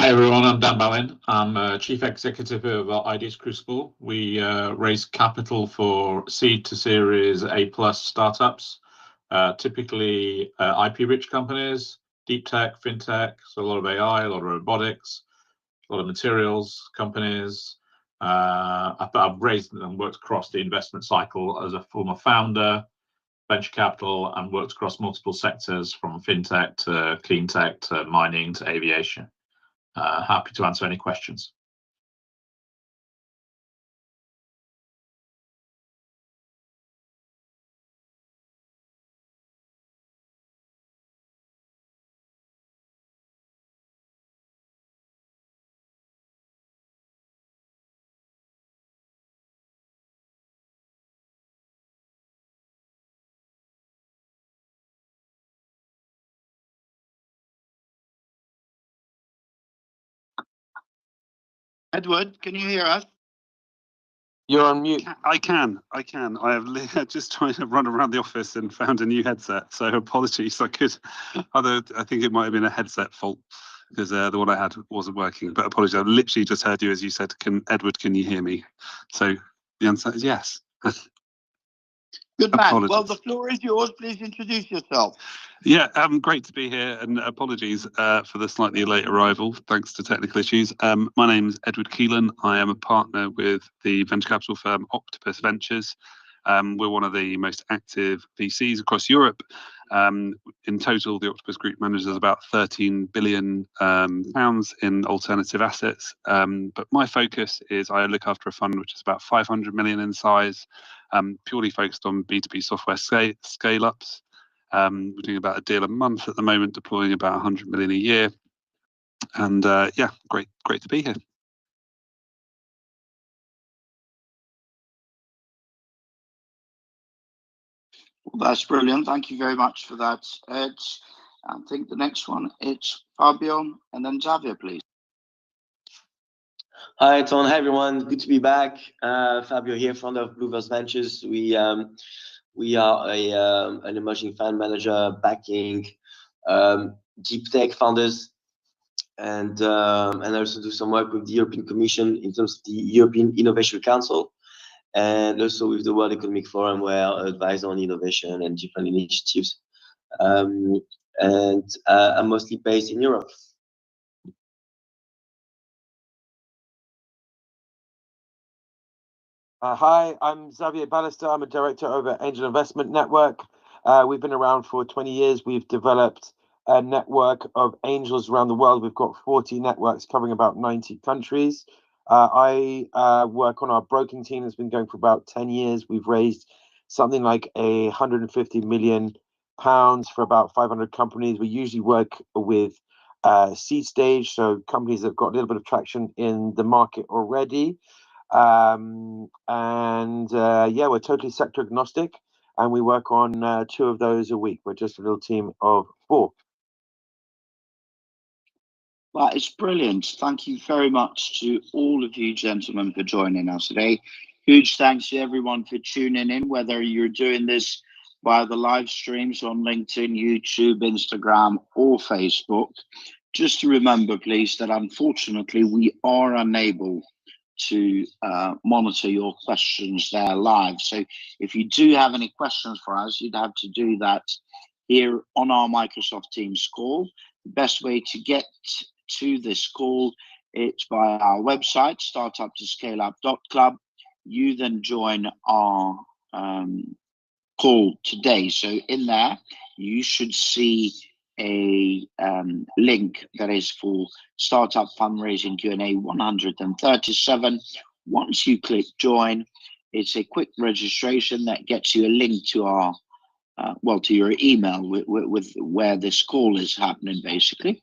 Hi everyone, I'm Dan Ballin. I'm Chief Executive of ID's Crucible. We raise capital for seed to Series A+ startups, typically IP-rich companies, deep tech, fintech, so a lot of AI, a lot of robotics, a lot of materials companies. I've raised and worked across the investment cycle as a former founder, venture capital, and worked across multiple sectors from fintech to clean tech to mining to aviation. Happy to answer any questions. Edward, can you hear us? You're on mute. I can. I have just trying to run around the office and found a new headset. So apologies. I think it might have been a headset fault because the one I had wasn't working. But apologies. I literally just heard you as you said, Edward, can you hear me? So the answer is yes. Good man. Apologies. Well, the floor is yours. Please introduce yourself. Yeah, great to be here, and apologies for the slightly late arrival, thanks to technical issues. My name's Edward Keelan. I am a partner with the venture capital firm Octopus Ventures. We're one of the most active VCs across Europe. In total, the Octopus Group manages about 13 billion pounds in alternative assets. But my focus is I look after a fund which is about 500 million in size, purely focused on B2B software scale-ups. We're doing about a deal a month at the moment, deploying about 100 million a year. And yeah, great to be here. Well, that's brilliant. Thank you very much for that, Ed. I think the next one, it's Fabio, and then Xavier, please. Hi, Ton. Hi, everyone. Good to be back. Fabio here, founder of Blueverse Ventures. We are an emerging fund manager backing deep tech founders, and I also do some work with the European Commission in terms of the European Innovation Council, and also with the World Economic Forum, where I advise on innovation and different initiatives. And I'm mostly based in Europe. Hi, I'm Xavier Ballister. I'm a director over Angel Investment Network. We've been around for 20 years. We've developed a network of angels around the world. We've got 40 networks covering about 90 countries. I work on our broking team that's been going for about 10 years. We've raised something like 150 million pounds for about 500 companies. We usually work with seed stage, so companies that have got a little bit of traction in the market already. Yeah, we're totally sector agnostic, and we work on 2 of those a week. We're just a little team of 4. Well, it's brilliant. Thank you very much to all of you gentlemen for joining us today. Huge thanks to everyone for tuning in, whether you're doing this via the live streams on LinkedIn, YouTube, Instagram, or Facebook. Just to remember, please, that unfortunately we are unable to monitor your questions there live. So if you do have any questions for us, you'd have to do that here on our Microsoft Teams call. The best way to get to this call, it's via our website, startuptoscaleup.club. You then join our call today. So in there, you should see a link that is for Startup Fundraising Q&A 137. Once you click join, it's a quick registration that gets you a link to our to your email with where this call is happening, basically.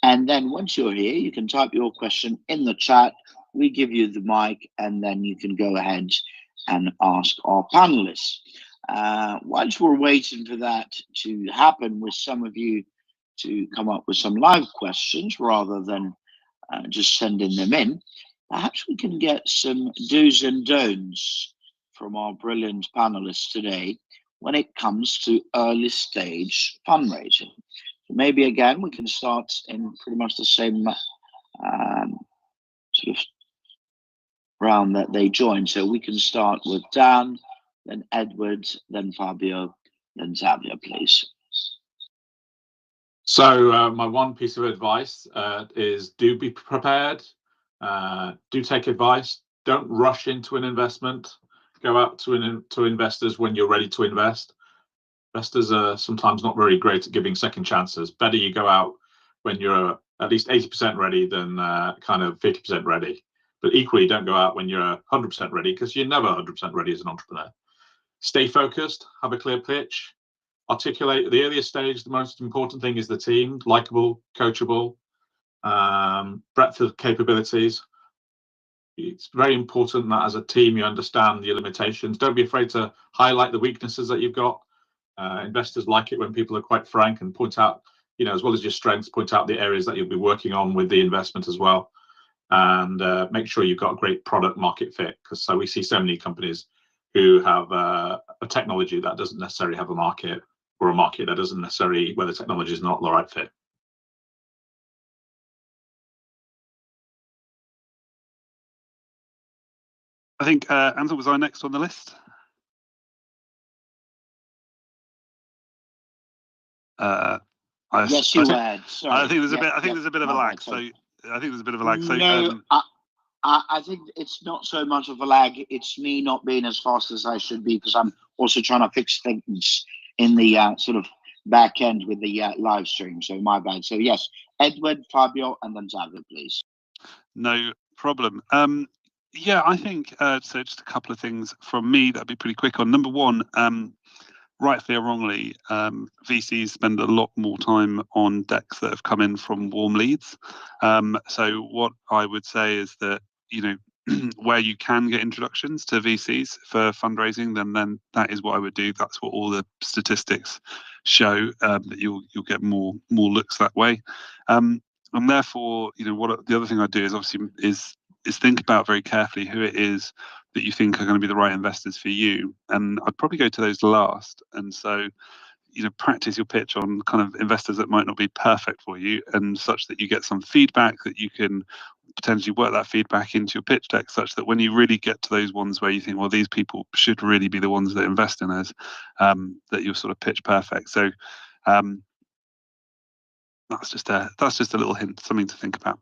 And then once you're here, you can type your question in the chat. We give you the mic, and then you can go ahead and ask our panelists. Once we're waiting for that to happen, with some of you to come up with some live questions rather than just sending them in, perhaps we can get some do's and don'ts from our brilliant panelists today when it comes to early stage fundraising. So maybe again, we can start in pretty much the same sort of round that they join. So we can start with Dan, then Edward, then Fabio, then Xavier, please. So my one piece of advice is do be prepared, do take advice, don't rush into an investment, go out to investors when you're ready to invest. Investors are sometimes not very great at giving second chances. Better you go out when you're at least 80% ready than kind of 50% ready. But equally, don't go out when you're 100% ready, because you're never 100% ready as an entrepreneur. Stay focused, have a clear pitch, articulate at the earliest stage. The most important thing is the team, likable, coachable, breadth of capabilities. It's very important that as a team you understand your limitations. Don't be afraid to highlight the weaknesses that you've got. Investors like it when people are quite frank and point out, as well as your strengths, point out the areas that you'll be working on with the investment as well. And make sure you've got a great product market fit, because so we see so many companies who have a technology that doesn't necessarily have a market, or a market that doesn't necessarily, where the technology is not the right fit. I think Ansel, was I next on the list? Yes, you had. Sorry. I think there's a bit. I think there's a bit of a lag. So I think there's a bit of a lag. So no, I think it's not so much of a lag. It's me not being as fast as I should be, because I'm also trying to fix things in the sort of back end with the live stream. So my bad. So yes, Edward, Fabio, and then Xavier, please. No problem. Yeah, I think so. Just a couple of things from me that'd be pretty quick on. Number one, rightly or wrongly, VCs spend a lot more time on decks that have come in from warm leads. So what I would say is that, where you can get introductions to VCs for fundraising, then that is what I would do. That's what all the statistics show, that you'll get more looks that way. And therefore, what the other thing I do is obviously is think about very carefully who it is that you think are going to be the right investors for you. And I'd probably go to those last. And so, practice your pitch on kind of investors that might not be perfect for you, and such that you get some feedback that you can potentially work that feedback into your pitch deck, such that when you really get to those ones where you think, well, these people should really be the ones that invest in us, that you'll sort of pitch perfect. So that's just a little hint, something to think about.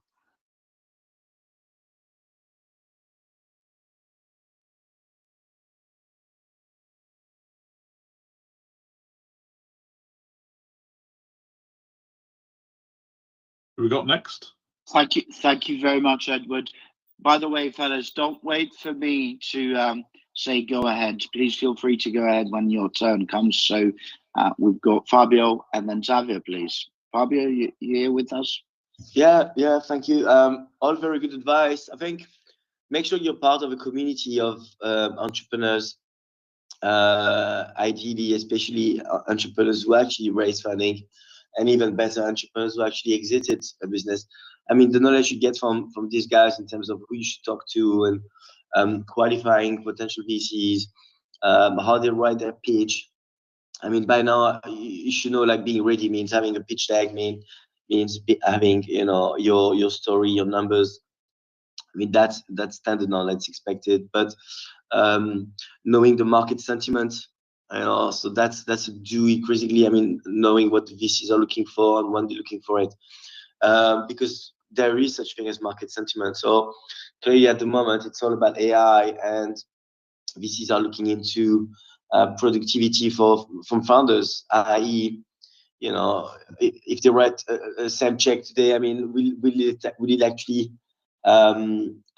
Who we got next? Thank you very much, Edward. By the way, fellas, don't wait for me to say go ahead. Please feel free to go ahead when your turn comes. So we've got Fabio and then Xavier, please. Fabio, you here with us? Yeah, thank you. All very good advice. I think make sure you're part of a community of entrepreneurs, ideally, especially entrepreneurs who actually raise funding, and even better, entrepreneurs who actually exited a business. I mean, the knowledge you get from these guys in terms of who you should talk to, and qualifying potential VCs, how they write their pitch. I mean, by now you should know, like, being ready means having a pitch deck, means having your story, your numbers. I mean, that's standard knowledge, that's expected. But knowing the market sentiment, so that's due increasingly. I mean, knowing what the VCs are looking for and when they're looking for it, because there is such thing as market sentiment. So clearly at the moment it's all about AI, and VCs are looking into productivity from founders, i.e., if they write a SAM check today, I mean, will it actually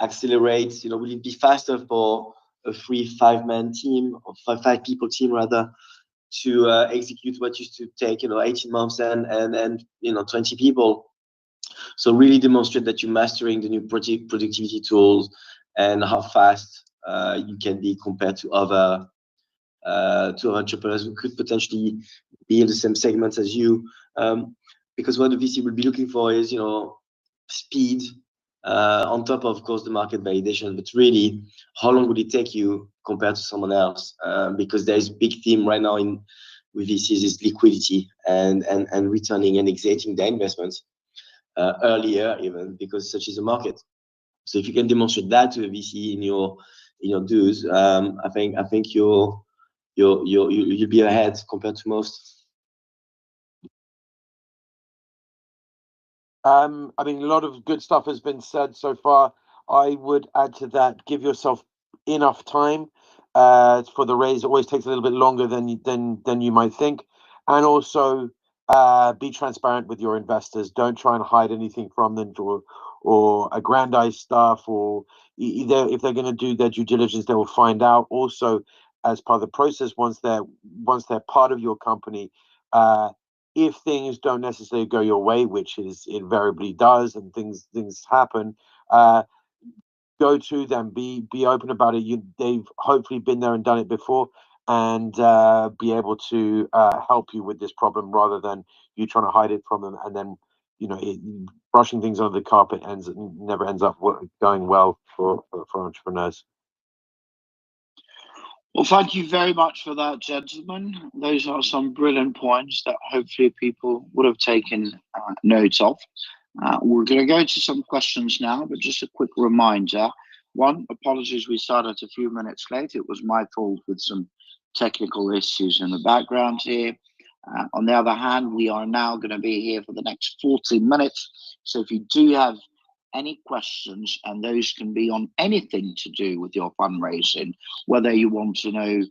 accelerate? Will it be faster for a 3-5-man team, or 5 people team rather, to execute what used to take 18 months and 20 people? So really demonstrate that you're mastering the new productivity tools, and how fast you can be compared to other entrepreneurs who could potentially be in the same segments as you, because what the VC will be looking for is speed, on top of course the market validation, but really how long would it take you compared to someone else, because there's a big theme right now with VCs is liquidity and returning and exiting their investments. earlier, even because such is the market. So if you can demonstrate that to a VC in your dues, I think you'll be ahead compared to most. I mean, a lot of good stuff has been said so far. I would add to that: give yourself enough time for the raise. It always takes a little bit longer than you might think, and also be transparent with your investors. Don't try and hide anything from them or aggrandize stuff, or either if they're going to do their due diligence, they will find out. Also, as part of the process, once they're part of your company, if things don't necessarily go your way, which is invariably does, and things happen, go to them, be open about it. They've hopefully been there and done it before, and be able to help you with this problem rather than you trying to hide it from them, and then brushing things under the carpet never ends up going well for entrepreneurs. Well, thank you very much for that, gentlemen. Those are some brilliant points that hopefully people would have taken note of. We're going to go to some questions now, but just a quick reminder. One, apologies, we started a few minutes late. It was my fault with some technical issues in the background here. On the other hand, we are now going to be here for the next 40 minutes. So if you do have any questions, and those can be on anything to do with your fundraising, whether you want to know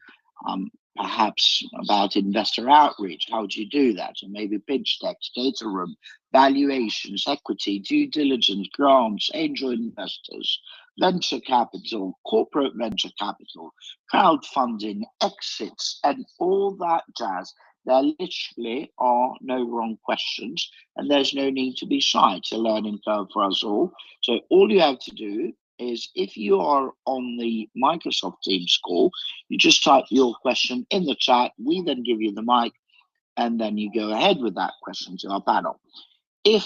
perhaps about investor outreach, how do you do that, or maybe pitch decks, data room, valuations, equity, due diligence, grants, angel investors, venture capital, corporate venture capital, crowdfunding, exits, and all that jazz. There literally are no wrong questions, and there's no need to be shy. It's a learning curve for us all. So all you have to do is, if you are on the Microsoft Teams call, you just type your question in the chat. We then give you the mic, and then you go ahead with that question to our panel. If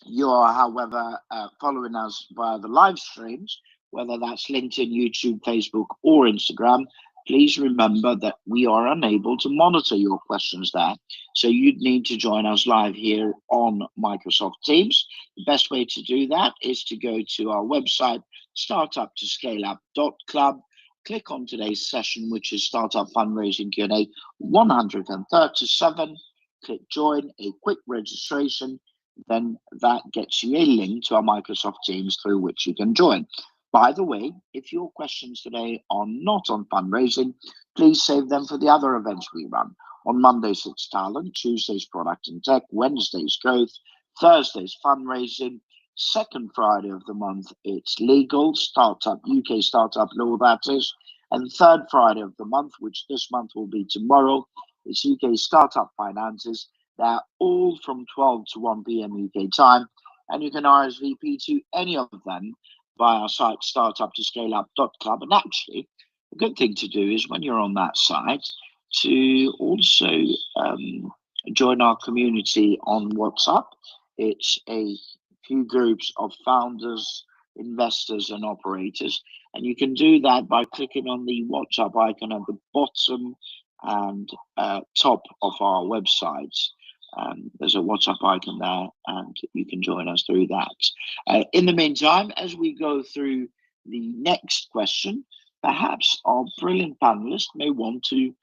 you are, however, following us via the live streams, whether that's LinkedIn, YouTube, Facebook, or Instagram, please remember that we are unable to monitor your questions there. So you'd need to join us live here on Microsoft Teams. The best way to do that is to go to our website, startuptoscaleup.club. Click on today's session, which is Startup Fundraising Q&A 137. Click join, a quick registration. Then that gets you a link to our Microsoft Teams through which you can join. By the way, if your questions today are not on fundraising, please save them for the other events we run. On Mondays, it's talent, Tuesdays, product and tech, Wednesdays, growth, Thursdays, fundraising, second Friday of the month, it's legal, startup, UK startup law, that is, and third Friday of the month, which this month will be tomorrow, it's UK startup finances. They're all from 12 to 1 p.m. UK time, and you can RSVP to any of them via our site, startuptoscaleup.club. And actually, a good thing to do is, when you're on that site, to also join our community on WhatsApp. It's a few groups of founders, investors, and operators. And you can do that by clicking on the WhatsApp icon at the bottom and top of our websites. There's a WhatsApp icon there, and you can join us through that. In the meantime, as we go through the next question, perhaps our brilliant panelists may want to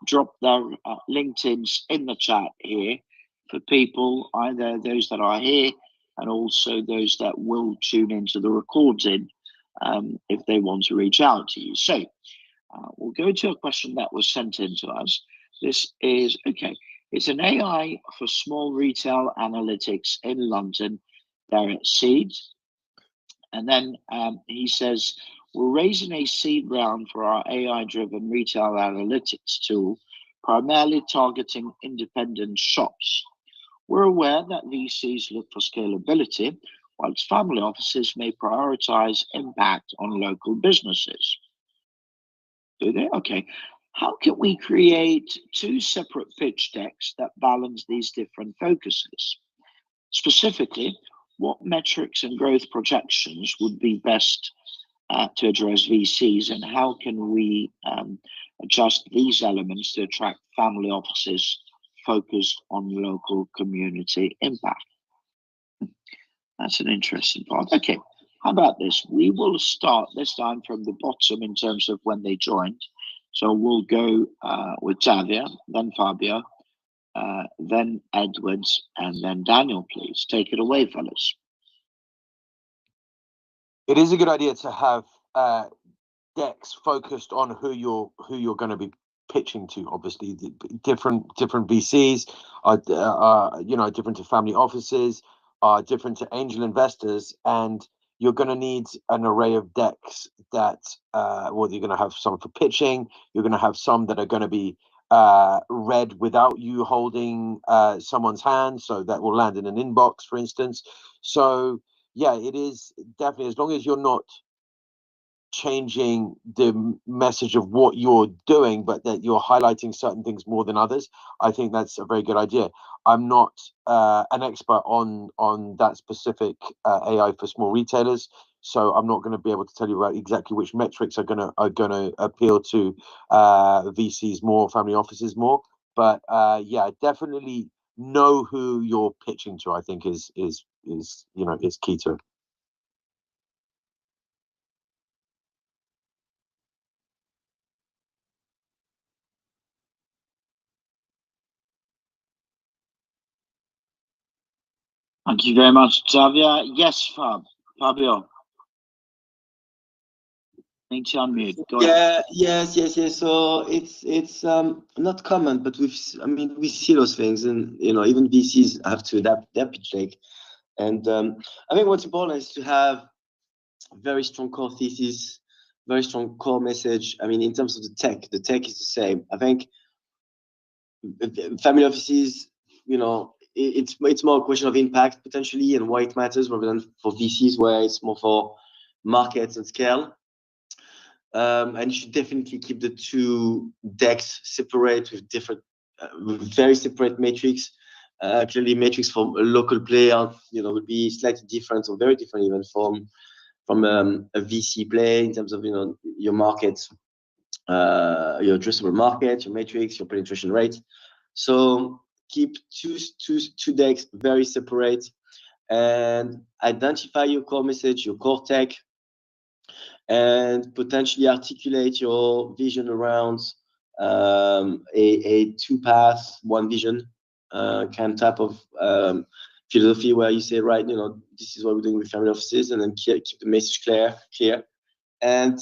drop their LinkedIns in the chat here for people, either those that are here and also those that will tune into the recording if they want to reach out to you. So we'll go to a question that was sent in to us. This is, okay, it's an AI for small retail analytics in London. They're at seed. And then he says, we're raising a seed round for our AI-driven retail analytics tool, primarily targeting independent shops. We're aware that VCs look for scalability, whilst family offices may prioritize impact on local businesses. Do they? Okay. How can we create two separate pitch decks that balance these different focuses? Specifically, what metrics and growth projections would be best to address VCs, and how can we adjust these elements to attract family offices focused on local community impact? That's an interesting part. Okay, how about this? We will start this time from the bottom in terms of when they joined. So we'll go with Xavier, then Fabio, then Edwards, and then Daniel. Please take it away, fellas. It is a good idea to have decks focused on who you're going to be pitching to. Obviously, the different VCs are different to family offices, are different to angel investors, and you're going to need an array of decks that you're going to have some for pitching. You're going to have some that are going to be read without you holding someone's hand, so that will land in an inbox, for instance. So yeah, it is definitely, as long as you're not changing the message of what you're doing, but that you're highlighting certain things more than others, I think that's a very good idea. I'm not an expert on that specific AI for small retailers, so I'm not going to be able to tell you about exactly which metrics are going to appeal to VCs more, family offices more. But yeah, definitely know who you're pitching to. I think is key to it. Thank you very much, Xavier. Yes, Fabio. Need to unmute. Go ahead. Yes. So it's not common, but we see those things, and even VCs have to adapt their pitch deck. And I think what's important is to have very strong core thesis, very strong core message. I mean, in terms of the tech is the same. I think family offices, it's more a question of impact potentially and why it matters, rather than for VCs where it's more for markets and scale. And you should definitely keep the two decks separate with different, very separate metrics. Clearly, metrics from a local player, would be slightly different or very different even from a VC play in terms of your market, your addressable market, your metrics, your penetration rate. So keep two decks very separate, and identify your core message, your core tech, and potentially articulate your vision around a two-path, one vision kind type of philosophy, where you say, right, this is what we're doing with family offices, and then keep the message clear, and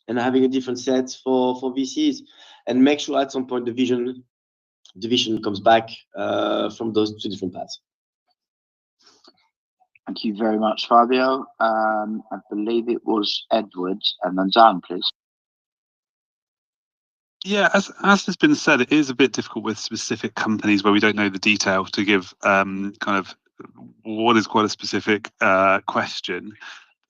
having a different set for VCs, and make sure at some point the vision comes back from those two different paths. Thank you very much, Fabio. I believe it was Edwards, and then Dan, please. Yeah, as has been said, it is a bit difficult with specific companies where we don't know the detail to give kind of what is quite a specific question.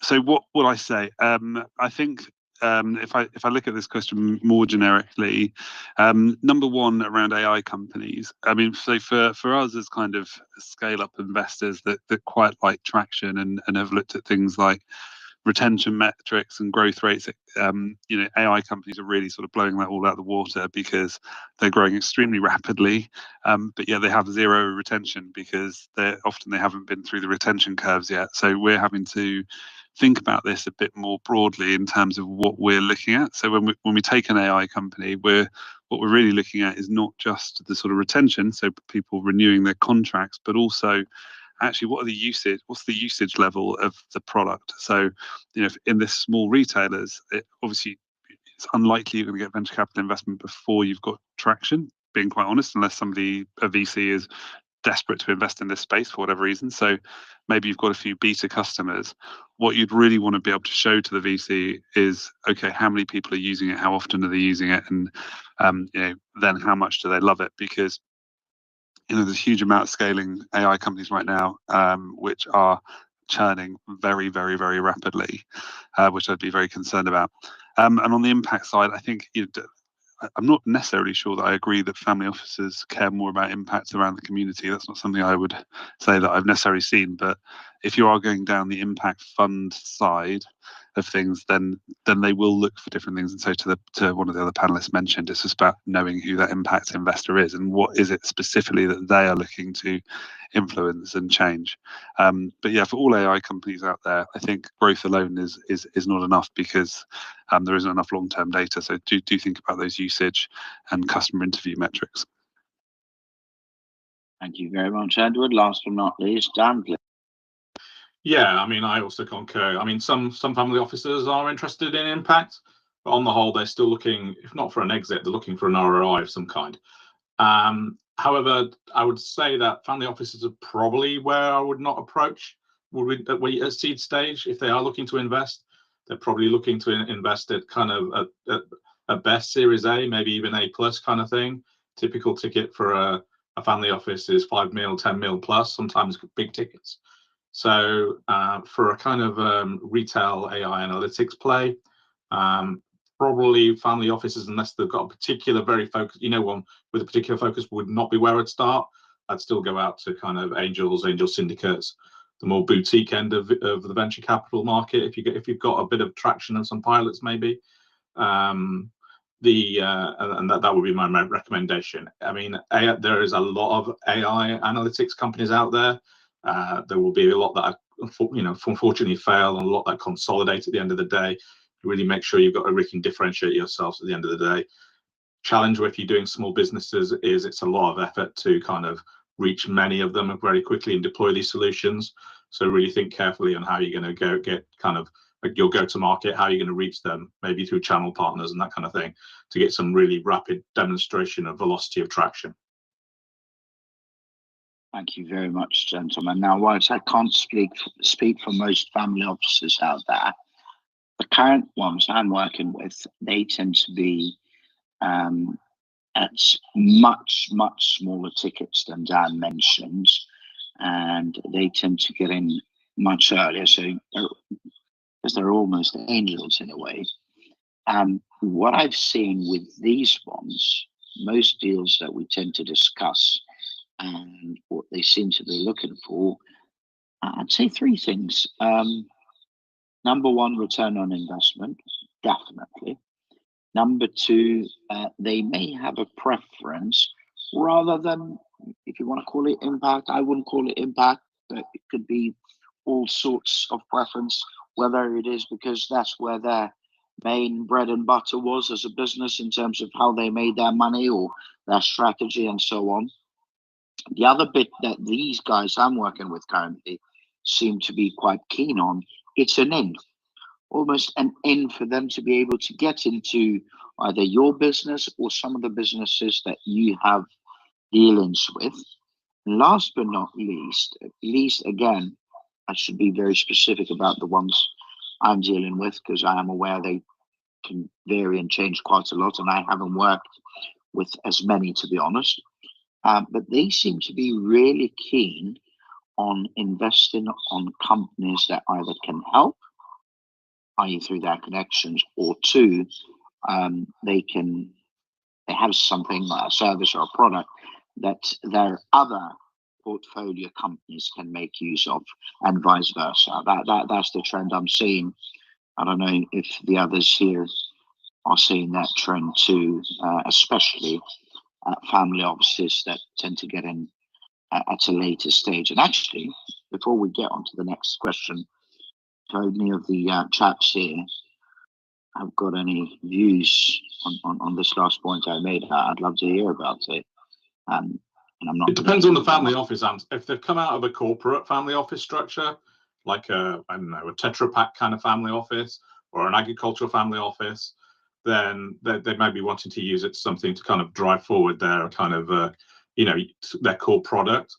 So what would I say? I think if I look at this question more generically, number one, around AI companies. I mean, so for us as kind of scale-up investors that quite like traction and have looked at things like retention metrics and growth rates, AI companies are really sort of blowing that all out of the water because they're growing extremely rapidly, but yeah, they have zero retention because they haven't been through the retention curves yet. So we're having to think about this a bit more broadly in terms of what we're looking at. So when we take an AI company, what we're really looking at is not just the sort of retention, so people renewing their contracts, but also actually what's the usage level of the product. So if in this small retailers, obviously it's unlikely you're going to get venture capital investment before you've got traction, being quite honest, unless a VC is desperate to invest in this space for whatever reason. So maybe you've got a few beta customers. What you'd really want to be able to show to the VC is, okay, how many people are using it, how often are they using it, and then how much do they love it? Because there's a huge amount of scaling AI companies right now, which are churning very, very, very rapidly, which I'd be very concerned about. And on the impact side, I think I'm not necessarily sure that I agree that family offices care more about impact around the community. That's not something I would say that I've necessarily seen. But if you are going down the impact fund side, of things, then they will look for different things. And so to one of the other panelists mentioned, it's just about knowing who that impact investor is and what is it specifically that they are looking to influence and change. But yeah, for all AI companies out there, I think growth alone is not enough, because there isn't enough long-term data. So do think about those usage and customer interview metrics. Thank you very much, Edward. Last but not least, Dan, please. Yeah, I mean, I also concur. I mean, some family offices are interested in impact, but on the whole, they're still looking, if not for an exit, they're looking for an ROI of some kind. However, I would say that family offices are probably where I would not approach at seed stage. If they are looking to invest, they're probably looking to invest at kind of at best Series A, maybe even A+ kind of thing. Typical ticket for a family office is 5 mil, 10 mil plus, sometimes big tickets. So for a kind of retail AI analytics play, probably family offices, unless they've got a particular very focused, one with a particular focus, would not be where I'd start. I'd still go out to kind of angel syndicates, the more boutique end of the venture capital market. If you've got a bit of traction and some pilots, maybe. And that would be my recommendation. I mean, there is a lot of AI analytics companies out there. There will be a lot that unfortunately fail, and a lot that consolidate at the end of the day. Really make sure you can differentiate yourselves at the end of the day. Challenge if you're doing small businesses is it's a lot of effort to kind of reach many of them very quickly and deploy these solutions. So really think carefully on how you're going to get kind of your go-to-market, how you're going to reach them, maybe through channel partners and that kind of thing, to get some really rapid demonstration of velocity of traction. Thank you very much, gentlemen. Now, whilst I can't speak for most family offices out there, the current ones I'm working with, they tend to be at much smaller tickets than Dan mentioned, and they tend to get in much earlier. So because they're almost angels in a way. What I've seen with these ones, most deals that we tend to discuss and what they seem to be looking for, I'd say three things. Number one, return on investment, definitely. Number two, they may have a preference rather than, if you want to call it impact, I wouldn't call it impact, but it could be all sorts of preference, whether it is because that's where their main bread and butter was as a business in terms of how they made their money or their strategy and so on. The other bit that these guys I'm working with currently seem to be quite keen on, it's an in, almost an in for them to be able to get into either your business or some of the businesses that you have dealings with. Last but not least, again, I should be very specific about the ones I'm dealing with, because I am aware they can vary and change quite a lot, and I haven't worked with as many, to be honest. But they seem to be really keen on investing on companies that either can help, i.e. through their connections, or two, they have something like a service or a product that their other portfolio companies can make use of, and vice versa. That's the trend I'm seeing. I don't know if the others here are seeing that trend too, especially family offices that tend to get in at a later stage. And actually, before we get on to the next question, if any of the chaps here have got any views on this last point I made, I'd love to hear about it. And I'm not. It depends on the family office, and if they've come out of a corporate family office structure, like a Tetra Pak kind of family office or an agricultural family office, then they may be wanting to use it something to kind of drive forward their kind of their core product.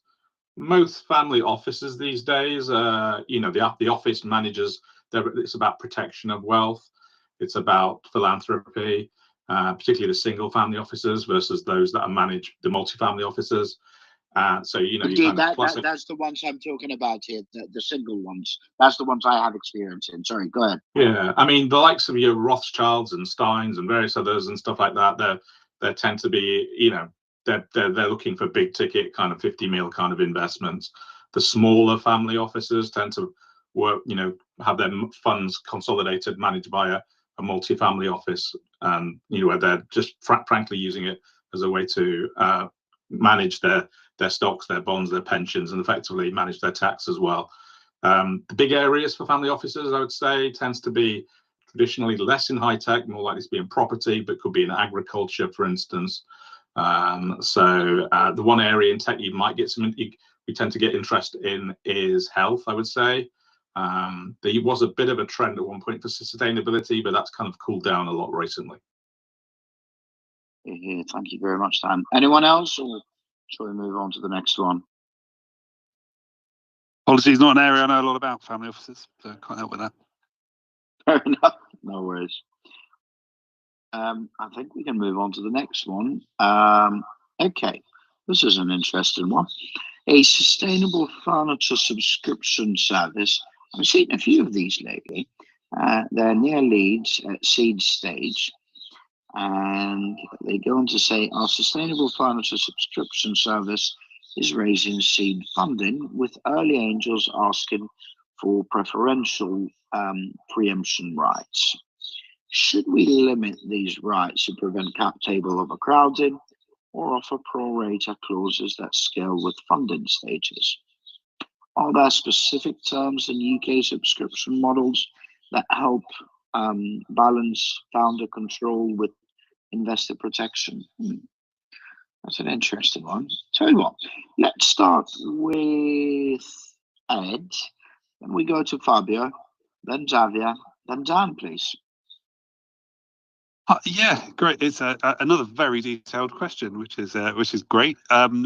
Most family offices these days, the office managers, it's about protection of wealth, it's about philanthropy, particularly the single family offices versus those that are managed, the multi-family offices. So Indeed, that's the ones I'm talking about here, the single ones. That's the ones I have experience in. Sorry, go ahead. Yeah, I mean, the likes of your Rothschilds and Steins and various others and stuff like that, they tend to be, they're looking for big ticket kind of 50 mil kind of investments. The smaller family offices tend to work, have their funds consolidated, managed by a multi-family office, and where they're just frankly using it as a way to manage their stocks, their bonds, their pensions, and effectively manage their tax as well. The big areas for family offices, I would say, tends to be traditionally less in high tech, more likely to be in property, but could be in agriculture, for instance. The one area in tech you might get we tend to get interest in is health, I would say. There was a bit of a trend at one point for sustainability, but that's kind of cooled down a lot recently. Thank you very much, Dan. Anyone else, or shall we move on to the next one? Apologies, not an area I know a lot about, family offices, so I can't help with that. Fair enough, no worries. I think we can move on to the next one. Okay, this is an interesting one. A sustainable furniture subscription service. I've seen a few of these lately. They're near Leeds at seed stage. And they go on to say, our sustainable furniture subscription service is raising seed funding, with early angels asking for preferential preemption rights. Should we limit these rights to prevent cap table overcrowding, or offer pro rata clauses that scale with funding stages? Are there specific terms in UK subscription models that help balance founder control with investor protection? That's an interesting one. Tell you what, let's start with Ed, then we go to Fabio, then Xavier, then Dan, please. Yeah, great. It's another very detailed question, which is great.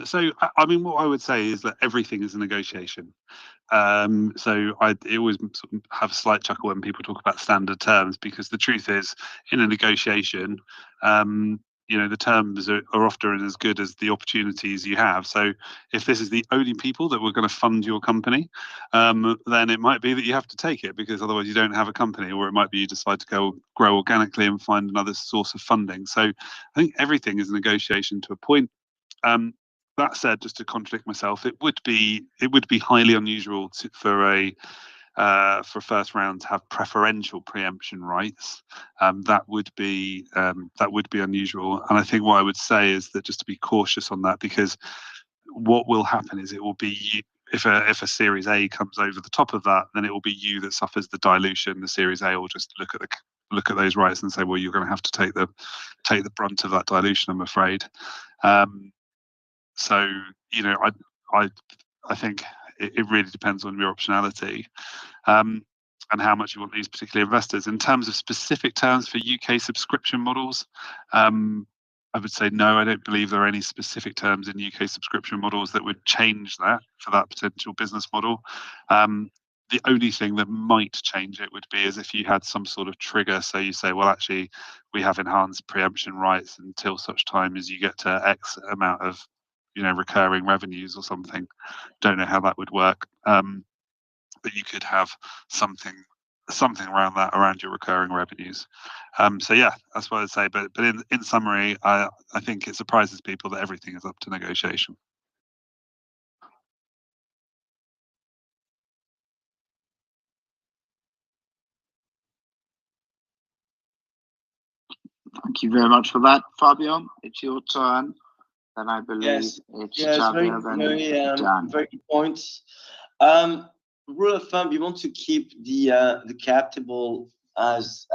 So I mean, what I would say is that everything is a negotiation. So I always sort of have a slight chuckle when people talk about standard terms, because the truth is, in a negotiation, the terms are often as good as the opportunities you have. So if this is the only people that were going to fund your company, then it might be that you have to take it, because otherwise you don't have a company, or it might be you decide to go grow organically and find another source of funding. So I think everything is a negotiation to a point. That said, just to contradict myself, it would be highly unusual for first round to have preferential preemption rights. That would be unusual. And I think what I would say is that just to be cautious on that, because what will happen is it will be you, if a Series A comes over the top of that, then it will be you that suffers the dilution. The Series A will just look at those rights and say, well, you're going to have to take the brunt of that dilution, I'm afraid. So I think it really depends on your optionality and how much you want these particular investors. In terms of specific terms for UK subscription models, I would say no, I don't believe there are any specific terms in UK subscription models that would change that for that potential business model. The only thing that might change it would be as if you had some sort of trigger. So you say, well, actually, we have enhanced preemption rights until such time as you get to X amount of recurring revenues or something. Don't know how that would work, but you could have something around that, around your recurring revenues. So yeah, that's what I'd say. But in summary, I think it surprises people that everything is up to negotiation. Thank you very much for that, Fabio. It's your turn. Then I believe it's Xavier, very good points. Rule of thumb: you want to keep the cap table as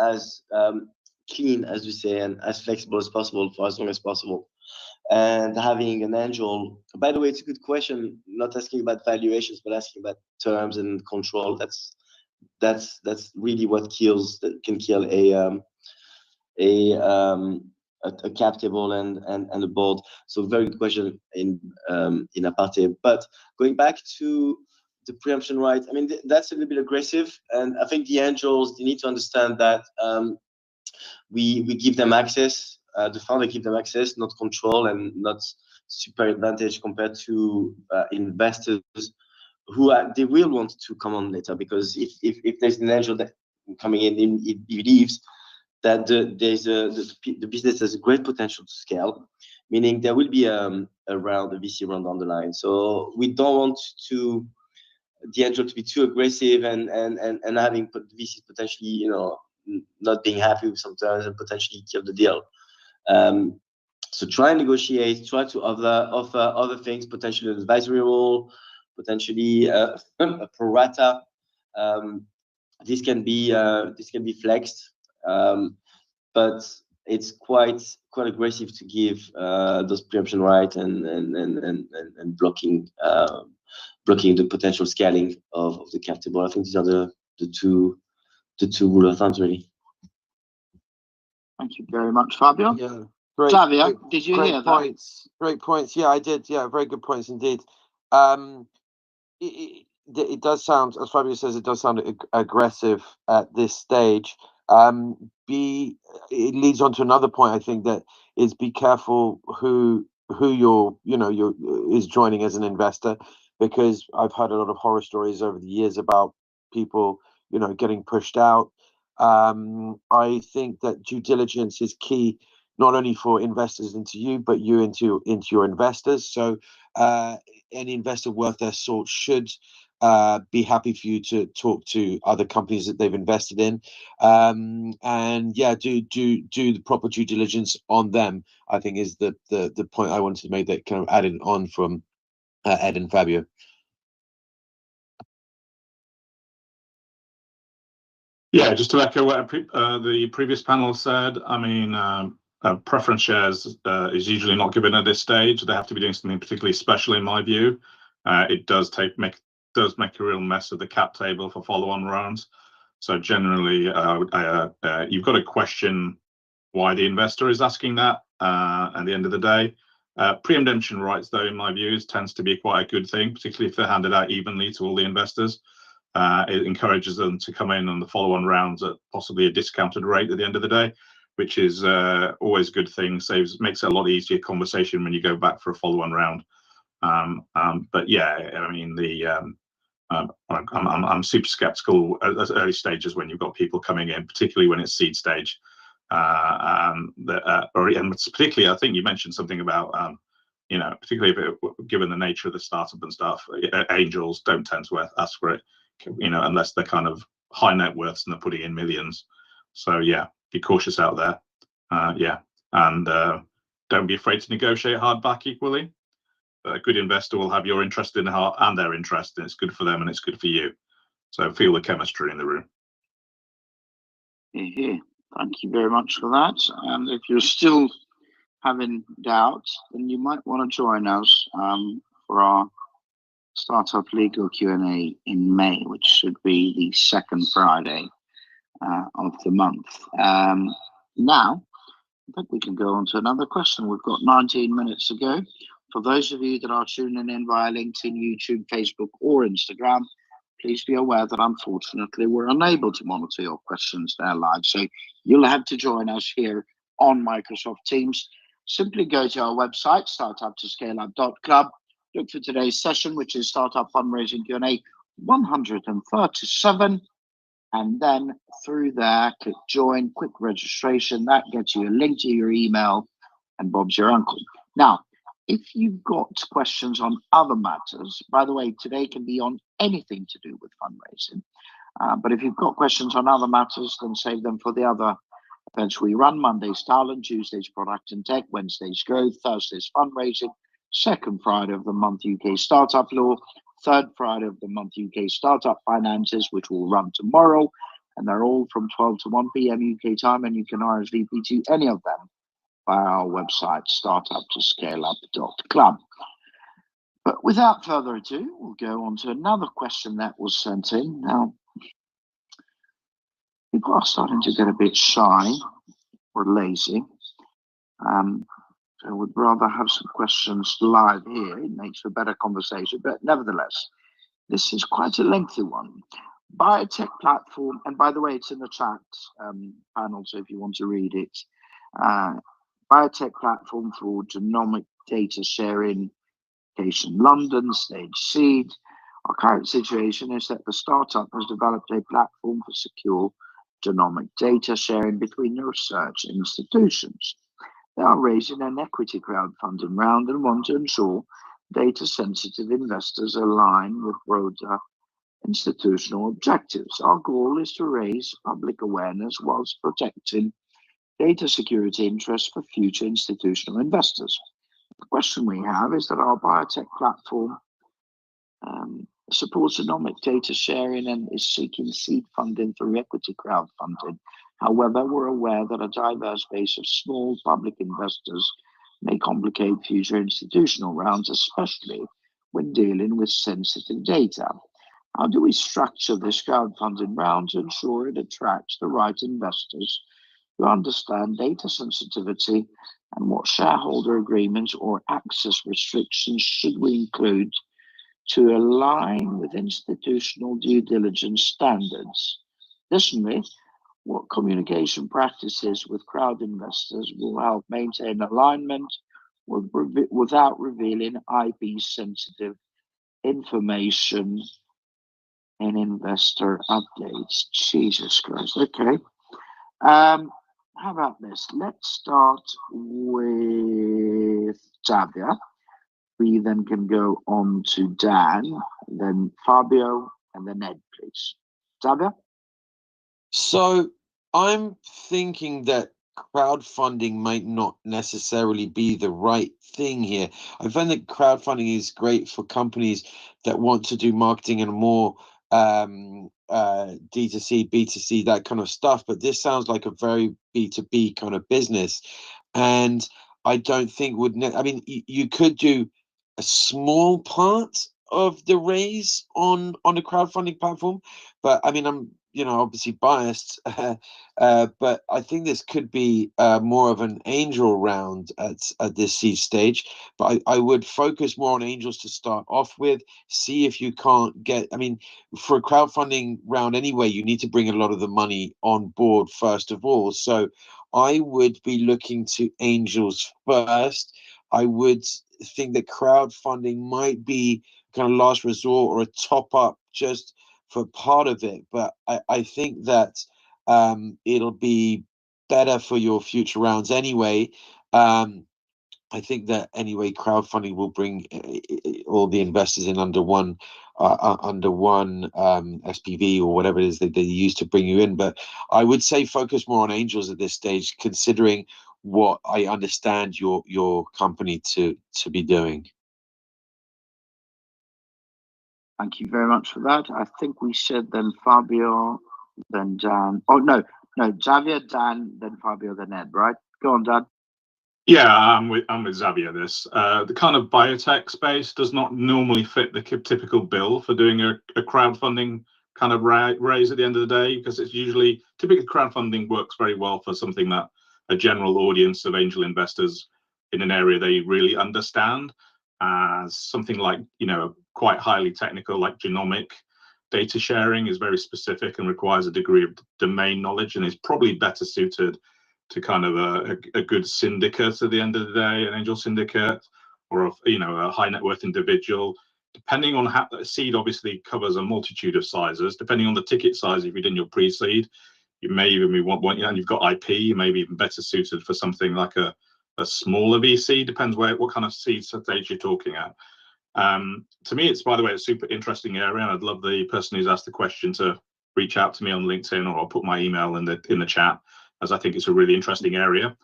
clean, as we say, and as flexible as possible for as long as possible. And having an angel, by the way, it's a good question. Not asking about valuations, but asking about terms and control. That's really what can kill a cap table and a board. So very good question in apartheid. But going back to the preemption right, I mean, that's a little bit aggressive, and I think the angels, they need to understand that we give them access. The founder give them access, not control, and not super advantage compared to investors who they will want to come on later, because if there's an angel that coming in, he believes that the business has a great potential to scale, meaning there will be a VC round down the line. So we don't want to the angel to be too aggressive and having VCs potentially, not being happy with some terms and potentially kill the deal. So try and negotiate, try to offer other things, potentially an advisory role, potentially a pro rata. This can be flexed, but it's quite aggressive to give those pre-option rights and blocking the potential scaling of the cap table. I think these are the two rule of thumbs, really. Thank you very much, Fabio. Yeah, great. Flavia, did you hear that? Great points. Yeah, I did. Yeah, very good points indeed. It does sound, as Fabio says, it does sound aggressive at this stage. It leads on to another point, I think, that is be careful who is joining as an investor, because I've heard a lot of horror stories over the years about people, getting pushed out. I think that due diligence is key, not only for investors into you, but you into your investors. So any investor worth their salt should be happy for you to talk to other companies that they've invested in, and yeah, do the proper due diligence on them, I think, is the point I wanted to make, that kind of added on from Ed and Fabio. Yeah, just to echo what the previous panel said, I mean, preference shares is usually not given at this stage. They have to be doing something particularly special, in my view. It does make a real mess of the cap table for follow-on rounds. So generally, you've got to question why the investor is asking that at the end of the day. Pre-emption rights, though, in my view, tends to be quite a good thing, particularly if they're handed out evenly to all the investors. It encourages them to come in on the follow-on rounds at possibly a discounted rate at the end of the day, which is always a good thing. Makes it a lot easier conversation when you go back for a follow-on round. But yeah, I mean, I'm super skeptical at early stages when you've got people coming in, particularly when it's seed stage. And particularly, I think you mentioned something about, particularly given the nature of the startup and stuff, angels don't tend to ask for it, unless they're kind of high net worths and they're putting in millions. So yeah, be cautious out there. And don't be afraid to negotiate hard back equally. A good investor will have your interest in heart and their interest, and it's good for them and it's good for you. So feel the chemistry in the room. Thank you very much for that. And if you're still having doubts, then you might want to join us for our Startup Legal Q&A in May, which should be the second Friday of the month. Now, I think we can go on to another question. We've got 19 minutes to go. For those of you that are tuning in via LinkedIn, YouTube, Facebook, or Instagram, please be aware that unfortunately we're unable to monitor your questions there live. So you'll have to join us here on Microsoft Teams. Simply go to our website, startuptoscaleup.club. Look for today's session, which is Startup Fundraising Q&A 137. And then through there, click join, quick registration. That gets you a link to your email, and Bob's your uncle. Now, if you've got questions on other matters, by the way, today can be on anything to do with fundraising. But if you've got questions on other matters, then save them for the other events we run. Monday's Talent, Tuesday's Product and Tech, Wednesday's Growth, Thursday's Fundraising, second Friday of the month UK Startup Law, third Friday of the month UK Startup Finances, which will run tomorrow. And they're all from 12 to 1 p.m. UK time, and you can RSVP to any of them via our website, startuptoscaleup.club. But without further ado, we'll go on to another question that was sent in. Now, people are starting to get a bit shy or lazy. So I would rather have some questions live here. It makes for better conversation, but nevertheless, this is quite a lengthy one. Biotech platform, and by the way, it's in the chat panel, so if you want to read it. Biotech platform for genomic data sharing, location London, stage seed. Our current situation is that the startup has developed a platform for secure genomic data sharing between research institutions. They are raising an equity crowdfunding round and want to ensure data-sensitive investors align with broader institutional objectives. Our goal is to raise public awareness whilst protecting data security interests for future institutional investors. The question we have is that our biotech platform supports economic data sharing and is seeking seed funding through equity crowdfunding. However, we're aware that a diverse base of small public investors may complicate future institutional rounds, especially when dealing with sensitive data. How do we structure this crowdfunding round to ensure it attracts the right investors who understand data sensitivity, and what shareholder agreements or access restrictions should we include to align with institutional due diligence standards? Additionally, what communication practices with crowd investors will help maintain alignment without revealing IP-sensitive information in investor updates? Jesus Christ. Okay. How about this? Let's start with Xavier. We then can go on to Dan, then Fabio, and then Ed, please. Xavier? So I'm thinking that crowdfunding might not necessarily be the right thing here. I find that crowdfunding is great for companies that want to do marketing in a more D2C, B2C, that kind of stuff. But this sounds like a very B2B kind of business. And I don't think I mean, you could do a small part of the raise on a crowdfunding platform, but I mean, I'm obviously biased, but I think this could be more of an angel round at this seed stage. But I would focus more on angels to start off with. See if you can't get. I mean, for a crowdfunding round anyway, you need to bring a lot of the money on board first of all. So I would be looking to angels first. I would think that crowdfunding might be kind of last resort or a top up just for part of it, but I think that it'll be better for your future rounds anyway. I think that anyway, crowdfunding will bring all the investors in under one SPV or whatever it is that they use to bring you in. But I would say focus more on angels at this stage, considering what I understand your company to be doing. Thank you very much for that. I think we said then Fabio, then Dan. Oh, no, Xavier, Dan, then Fabio, then Ed, right? Go on, Dan. Yeah, I'm with Xavier. The kind of biotech space does not normally fit the typical bill for doing a crowdfunding kind of raise at the end of the day, because it's usually typically crowdfunding works very well for something that a general audience of angel investors in an area they really understand, as something like quite highly technical like genomic data sharing is very specific and requires a degree of domain knowledge, and is probably better suited to kind of a good syndicate at the end of the day, an angel syndicate, or a high net worth individual. Depending on how seed obviously covers a multitude of sizes. Depending on the ticket size, if you're in your pre-seed, you may even be and you've got IP, you may be even better suited for something like a smaller VC. Depends what kind of seed stage you're talking at. To me, it's, by the way, a super interesting area, and I'd love the person who's asked the question to reach out to me on LinkedIn, or I'll put my email in the chat, as I think it's a really interesting area.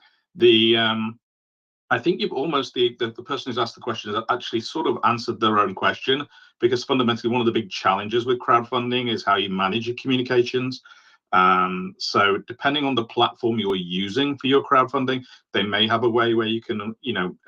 I think you've almost the person who's asked the question has actually sort of answered their own question, because fundamentally one of the big challenges with crowdfunding is how you manage your communications. So depending on the platform you're using for your crowdfunding, they may have a way where you can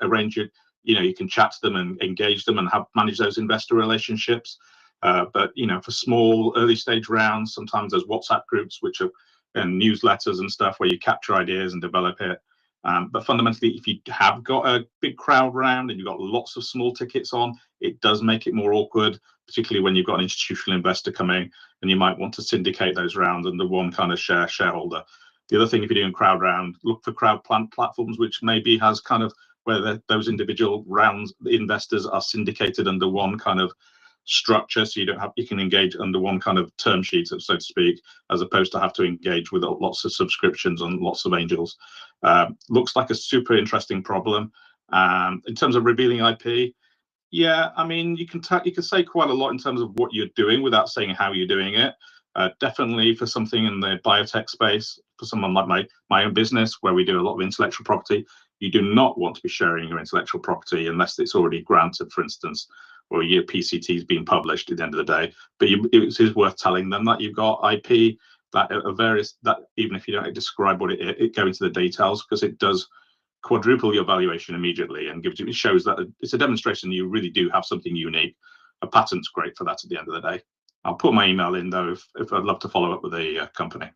arrange it. You can chat to them and engage them and manage those investor relationships. But for small early stage rounds, sometimes there's WhatsApp groups which are and newsletters and stuff where you capture ideas and develop it. But fundamentally, if you have got a big crowd round and you've got lots of small tickets on, it does make it more awkward, particularly when you've got an institutional investor coming and you might want to syndicate those rounds under one kind of shareholder. The other thing, if you're doing crowd round, look for crowd platforms which maybe has kind of where those individual rounds, the investors are syndicated under one kind of structure, so you can engage under one kind of term sheet, so to speak, as opposed to have to engage with lots of subscriptions and lots of angels. Looks like a super interesting problem. In terms of revealing IP, Yeah, I mean, you can say quite a lot in terms of what you're doing without saying how you're doing it. Definitely for something in the biotech space, for someone like my own business, where we do a lot of intellectual property, you do not want to be sharing your intellectual property unless it's already granted, for instance, or your PCT is being published at the end of the day. But it is worth telling them that you've got IP, that even if you don't describe what it go into the details, because it does quadruple your valuation immediately and it shows that it's a demonstration you really do have something unique. A patent's great for that at the end of the day. I'll put my email in though if I'd love to follow up with a company.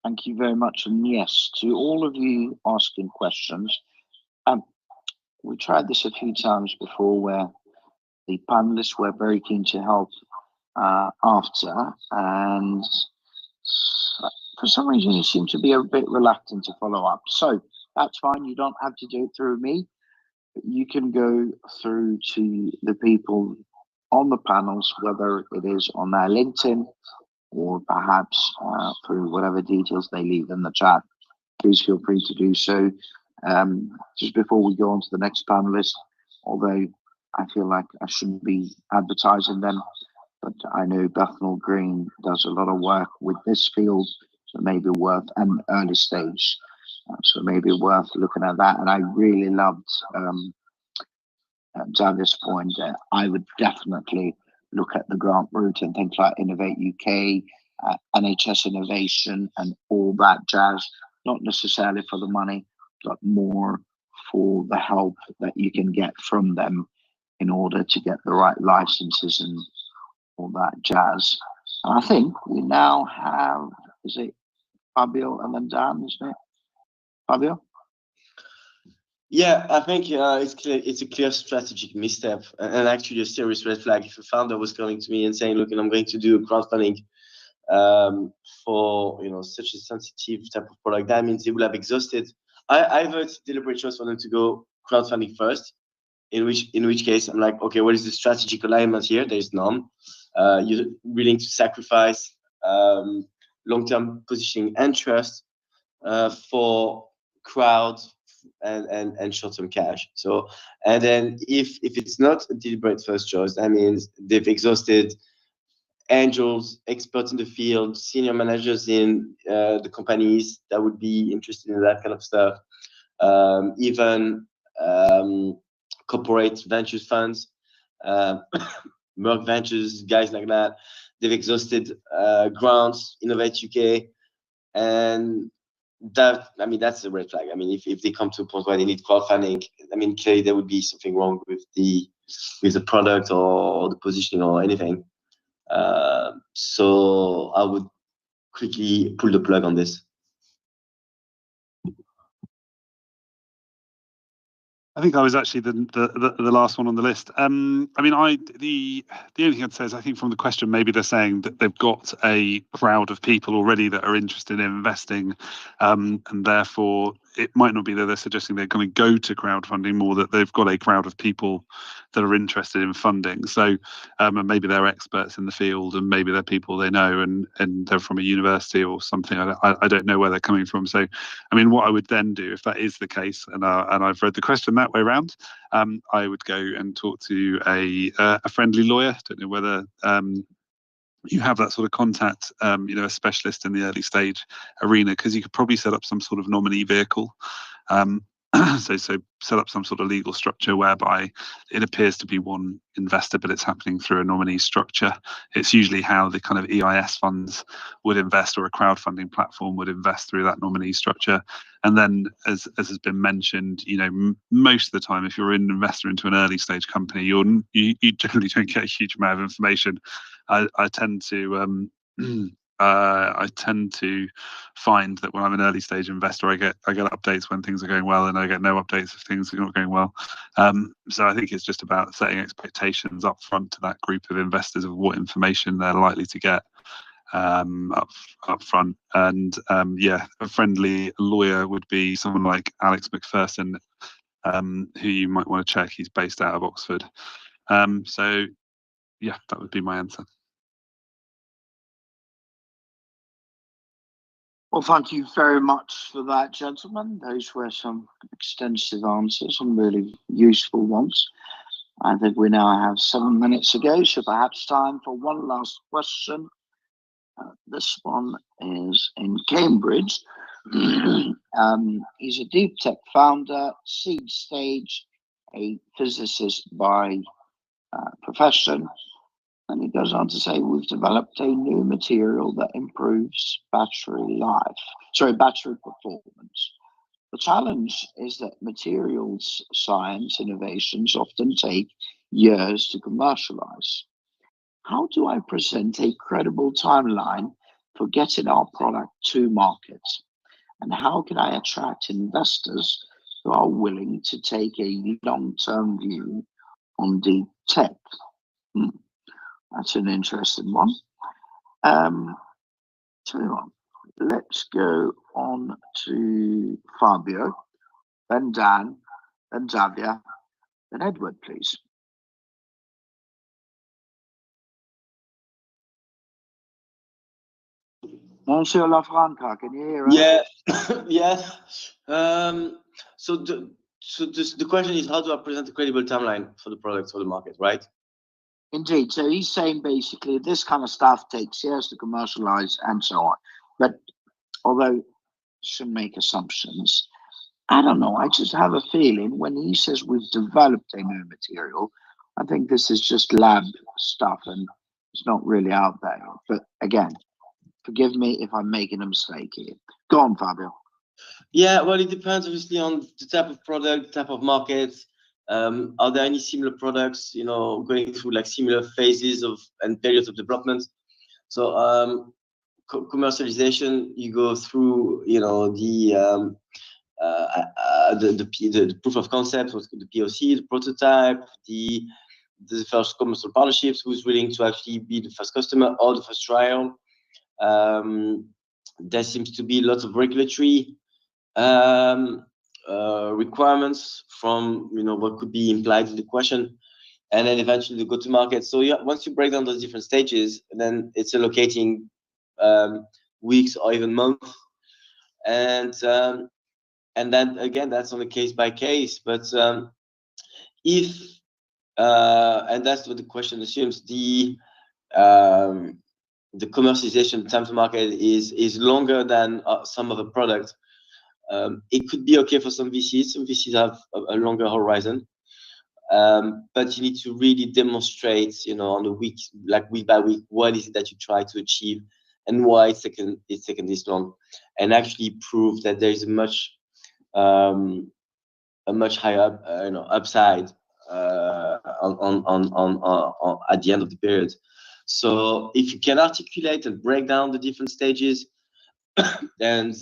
Thank you very much. And yes, to all of you asking questions, we tried this a few times before where the panelists were very keen to help after, and for some reason you seem to be a bit reluctant to follow up. So that's fine. You don't have to do it through me. You can go through to the people on the panels, whether it is on their LinkedIn or perhaps through whatever details they leave in the chat. Please feel free to do so. Just before we go on to the next panelist, although I feel like I shouldn't be advertising them, but I know Bethnal Green does a lot of work with this field, so maybe worth an early stage. So maybe worth looking at that. And I really loved Xavier's point that I would definitely look at the grant route and things like Innovate UK, NHS Innovation, and all that jazz. Not necessarily for the money, but more for the help that you can get from them in order to get the right licenses and all that jazz. And I think we now have, is it Fabio and then Dan, isn't it? Fabio? Yeah, I think it's clear. It's a clear strategic misstep, and actually a serious red flag. If a founder was coming to me and saying, "Look, I'm going to do crowdfunding for such a sensitive type of product," that means they will have exhausted. Either it's a deliberate choice for them to go crowdfunding first, in which case I'm like, okay, what is the strategic alignment here? There is none. You're willing to sacrifice long-term positioning and trust for crowd and short-term cash. So, and then if it's not a deliberate first choice, that means they've exhausted angels, experts in the field, senior managers in the companies that would be interested in that kind of stuff, even corporate ventures funds, Merck Ventures, guys like that. They've exhausted grants, Innovate UK, and that's a red flag. I mean, if they come to a point where they need crowdfunding, I mean, clearly there would be something wrong with the product or the positioning or anything. So I would quickly pull the plug on this. I think I was actually the last one on the list. I mean, the only thing I'd say is I think from the question maybe they're saying that they've got a crowd of people already that are interested in investing, and therefore it might not be that they're suggesting they're going to go to crowdfunding, more that they've got a crowd of people that are interested in funding. So and maybe they're experts in the field, and maybe they're people they know, and they're from a university or something. I don't know where they're coming from. So I mean, what I would then do if that is the case, and I've read the question that way around, I would go and talk to a friendly lawyer. Don't know whether you have that sort of contact, a specialist in the early stage arena, because you could probably set up some sort of nominee vehicle. So set up some sort of legal structure whereby it appears to be one investor, but it's happening through a nominee structure. It's usually how the kind of EIS funds would invest, or a crowdfunding platform would invest through that nominee structure. And then, as has been mentioned, most of the time, if you're an investor into an early stage company, you generally don't get a huge amount of information. I tend to find that when I'm an early stage investor, I get updates when things are going well, and I get no updates if things are not going well. So I think it's just about setting expectations up front to that group of investors of what information they're likely to get up front. And a friendly lawyer would be someone like Alex McPherson, who you might want to check. He's based out of Oxford. So yeah, that would be my answer. Well, thank you very much for that, gentlemen. Those were some extensive answers and really useful ones. I think we now have 7 minutes to go, so perhaps time for one last question. This one is in Cambridge. He's a deep tech founder, seed stage, a physicist by profession. And he goes on to say, we've developed a new material that improves battery performance. The challenge is that materials science innovations often take years to commercialize. How do I present a credible timeline for getting our product to market? And how can I attract investors who are willing to take a long-term view on deep tech? That's an interesting one. Tell you what, let's go on to Fabio, then Dan, then Xavier, then Edward, please. Monsieur Lafranca, can you hear us? Yeah, yeah. So the question is, how do I present a credible timeline for the product or the market, right? Indeed. So he's saying basically this kind of stuff takes years to commercialize and so on. But although should make assumptions, I don't know. I just have a feeling when he says we've developed a new material, I think this is just lab stuff and it's not really out there. But again, forgive me if I'm making a mistake here. Go on, Fabio. Yeah, well, it depends obviously on the type of product, type of market. Are there any similar products, going through like similar phases and periods of development? So commercialization, you go through, the proof of concept, the POC, the prototype, the first commercial partnerships, who's willing to actually be the first customer or the first trial. There seems to be lots of regulatory requirements from what could be implied in the question, and then eventually the go-to-market. So yeah, once you break down those different stages, then it's allocating weeks or even months, and then again that's on a case by case. But if and that's what the question assumes, the commercialization time to market is longer than some other products. It could be okay for some VCs. Some VCs have a longer horizon, but you need to really demonstrate, on the week by week, what is it that you try to achieve and why it's taken this long, and actually prove that there is a much higher upside on at the end of the period. So if you can articulate and break down the different stages, and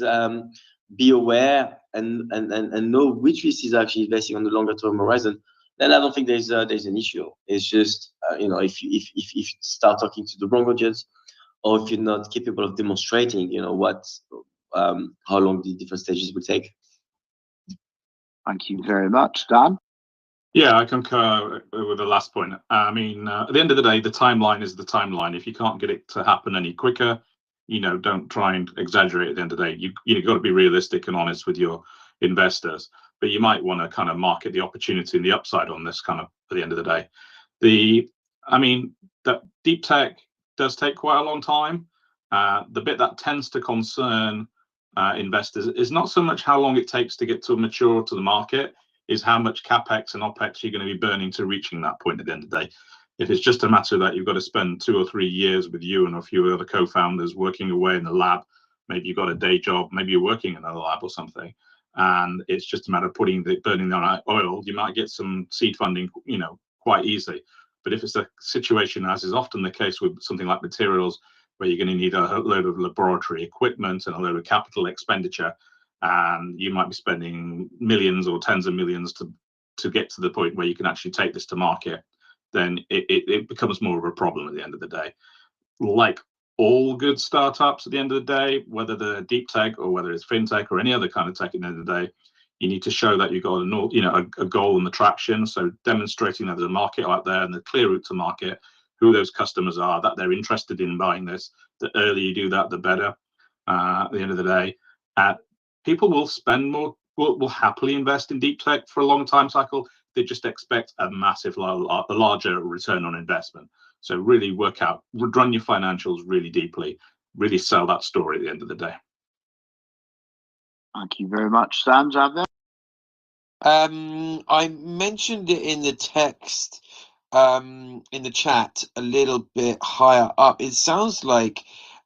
be aware and know which VC is actually investing on the longer term horizon, then I don't think there's an issue. It's just if you start talking to the wrong audience, or if you're not capable of demonstrating how long the different stages will take. Thank you very much, Dan. Yeah, I concur with the last point. I mean, at the end of the day, the timeline is the timeline. If you can't get it to happen any quicker, don't try and exaggerate at the end of the day. You've got to be realistic and honest with your investors, but you might want to kind of market the opportunity and the upside on this kind of at the end of the day. That deep tech does take quite a long time. The bit that tends to concern investors is not so much how long it takes to get to mature to the market, is how much capex and opex you're going to be burning to reaching that point at the end of the day. If it's just a matter that you've got to spend 2 or 3 years with you and a few other co-founders working away in the lab, maybe you've got a day job, maybe you're working in another lab or something, and it's just a matter of burning the oil, you might get some seed funding, quite easily. But if it's a situation, as is often the case with something like materials, where you're going to need a load of laboratory equipment and a load of capital expenditure, and you might be spending millions or tens of millions to get to the point where you can actually take this to market, then it becomes more of a problem at the end of the day. Like all good startups at the end of the day, whether they're deep tech or whether it's fintech or any other kind of tech at the end of the day, you need to show that you've got a goal and the traction. So demonstrating that there's a market out there and the clear route to market, who those customers are, that they're interested in buying this. The earlier you do that, the better. at the end of the day. People will spend more, will happily invest in deep tech for a long time cycle. They just expect a massive, a larger return on investment. So really run your financials really deeply, really sell that story at the end of the day. Thank you very much, Sam. Xavier? I mentioned it in the text, in the chat a little bit higher up. It sounds like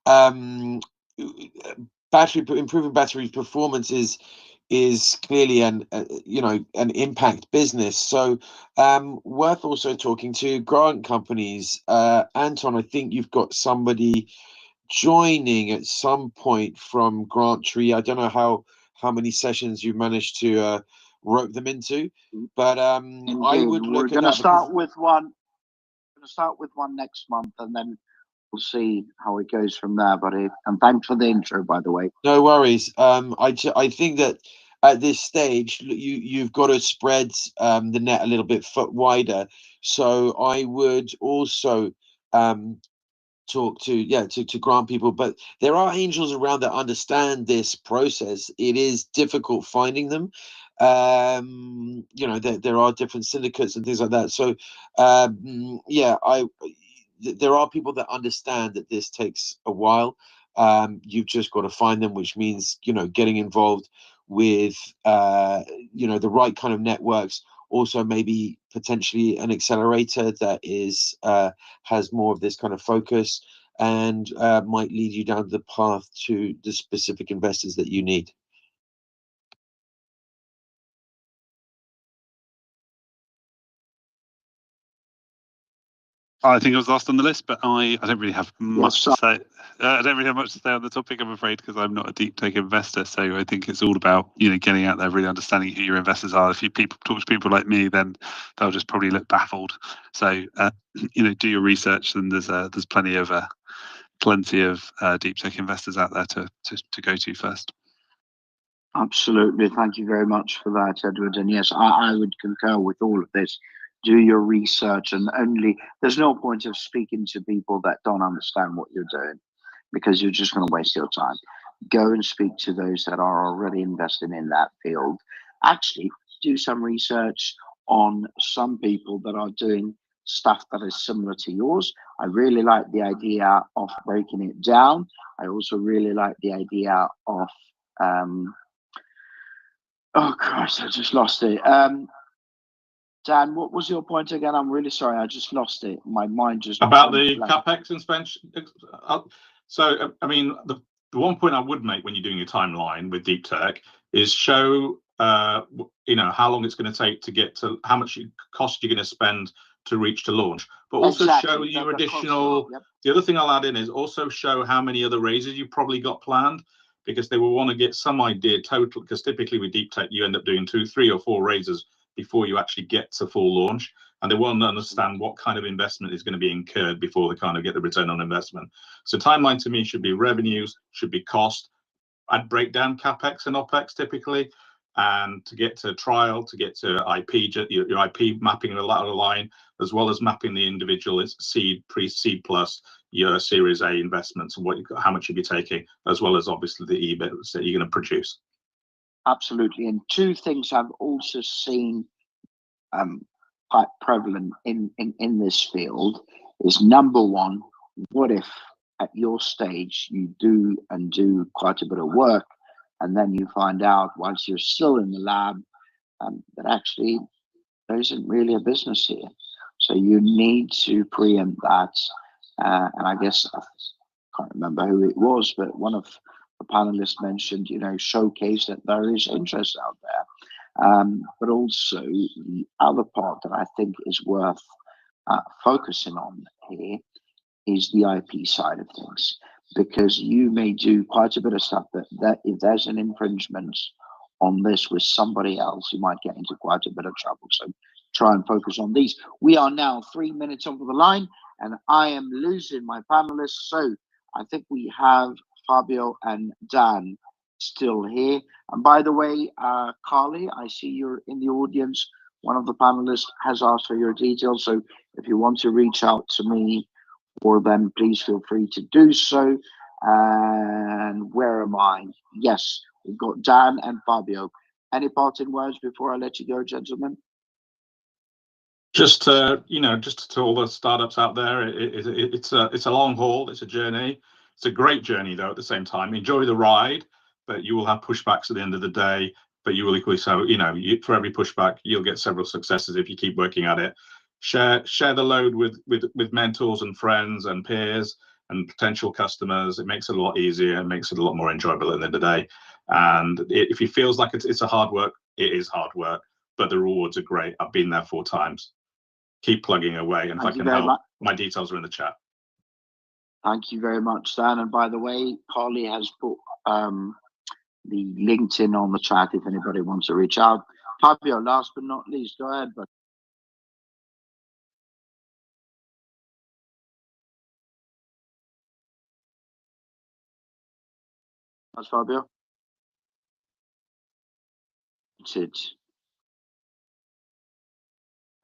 improving battery performance is clearly an impact business. So worth also talking to grant companies. Anton, I think you've got somebody joining at some point from Granttree. I don't know how many sessions you've managed to rope them into, but I would look at that. We're going to start with one. Going to start with one next month, and then we'll see how it goes from there, buddy. And thanks for the intro, by the way. No worries. I think that at this stage you've got to spread the net a little bit wider. So I would also talk to grant people, but there are angels around that understand this process. It is difficult finding them. There are different syndicates and things like that. So there are people that understand that this takes a while. You've just got to find them, which means getting involved with the right kind of networks. Also, maybe potentially an accelerator that has more of this kind of focus and might lead you down the path to the specific investors that you need. I think I was last on the list, but I don't really have much to say. I don't really have much to say on the topic, I'm afraid, because I'm not a deep tech investor. So I think it's all about getting out there, really understanding who your investors are. If you talk to people like me, then they'll just probably look baffled. So do your research, and there's plenty of deep tech investors out there to go to first. Absolutely, thank you very much for that, Edward. And yes, I would concur with all of this. Do your research, and there's no point of speaking to people that don't understand what you're doing, because you're just going to waste your time. Go and speak to those that are already investing in that field. Actually, do some research on some people that are doing stuff that is similar to yours. I really like the idea of breaking it down. I also really like the idea of oh Christ, I just lost it. Dan, what was your point again? I'm really sorry, I just lost it. My mind just about the capex expansion. So I mean, the one point I would make when you're doing your timeline with deep tech is show how long it's going to take to get to how much cost you're going to spend to reach to launch, but also show your additional. The other thing I'll add in is also show how many other raises you've probably got planned, because they will want to get some idea total, because typically with deep tech you end up doing 2, 3 or 4 raises before you actually get to full launch, and they want to understand what kind of investment is going to be incurred before they kind of get the return on investment. So timeline to me should be revenues, should be cost. I'd break down capex and opex typically, and to get to trial, to get to IP, your IP mapping the lateral line, as well as mapping the individual seed, pre-seed plus your Series A investments, and how much you'll be taking, as well as obviously the EBIT that you're going to produce. Absolutely. And two things I've also seen quite prevalent in this field is, number one, what if at your stage you do quite a bit of work, and then you find out once you're still in the lab that actually there isn't really a business here. So you need to preempt that. And I guess I can't remember who it was, but one of the panelists mentioned, showcase that there is interest out there. But also the other part that I think is worth focusing on here is the IP side of things, because you may do quite a bit of stuff that if there's an infringement on this with somebody else, you might get into quite a bit of trouble. So try and focus on these. We are now 3 minutes over the line, and I am losing my panelists. So I think we have Fabio and Dan still here. And by the way, Carly, I see you're in the audience. One of the panelists has asked for your details. So if you want to reach out to me or them, please feel free to do so. And where am I? Yes, we've got Dan and Fabio. Any parting words before I let you go, gentlemen? Just just to all the startups out there, it's a long haul. It's a journey. It's a great journey though. At the same time, enjoy the ride, but you will have pushbacks at the end of the day. But you will equally so. For every pushback, you'll get several successes if you keep working at it. Share the load with mentors and friends and peers and potential customers. It makes it a lot easier and makes it a lot more enjoyable at the end of the day. And if it feels like it's a hard work, it is hard work, but the rewards are great. I've been there 4 times. Keep plugging away, and if I can help, my details are in the chat. Thank you very much, Dan. And by the way, Carly has put the LinkedIn on the chat if anybody wants to reach out. Fabio, last but not least, go ahead. But that's Fabio. That's it.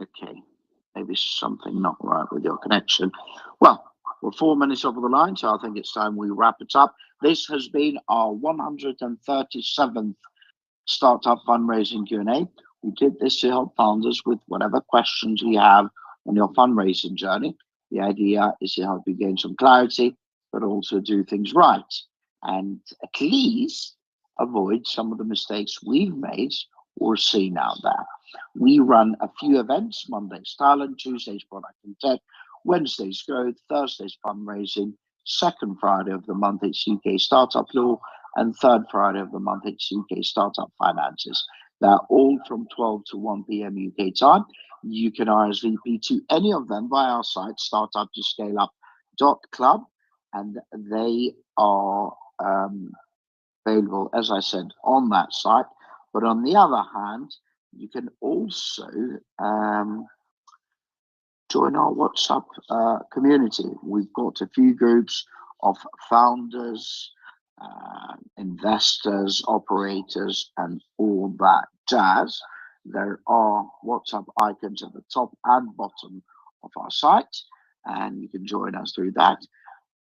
Okay. Maybe something not right with your connection. Well, we're 4 minutes over the line, so I think it's time we wrap it up. This has been our 137th Startup Fundraising Q&A. We did this to help founders with whatever questions you have on your fundraising journey. The idea is to help you gain some clarity, but also do things right, and at least avoid some of the mistakes we've made or seen out there. We run a few events: Monday's Talent, Tuesday's Product and Tech, Wednesday's Growth, Thursday's Fundraising, second Friday of the month it's UK Startup Law, and third Friday of the month it's UK Startup Finances. They're all from 12 to 1 p.m. UK time. You can RSVP to any of them via our site, startuptoscaleup.club, and they are available, as I said, on that site. But on the other hand, you can also join our WhatsApp community. We've got a few groups of founders, investors, operators, and all that jazz. There are WhatsApp icons at the top and bottom of our site, and you can join us through that.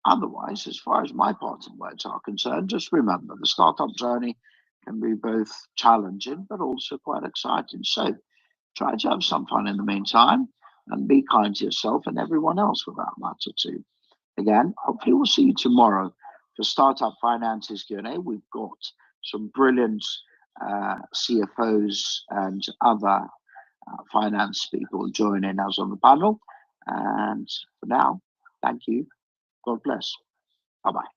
Otherwise, as far as my parting words are concerned, just remember the startup journey can be both challenging but also quite exciting. So try to have some fun in the meantime and be kind to yourself and everyone else for that matter too. Again, hopefully we'll see you tomorrow for Startup Finances Q&A. We've got some brilliant CFOs and other finance people joining us on the panel. And for now, thank you. God bless. Bye-bye.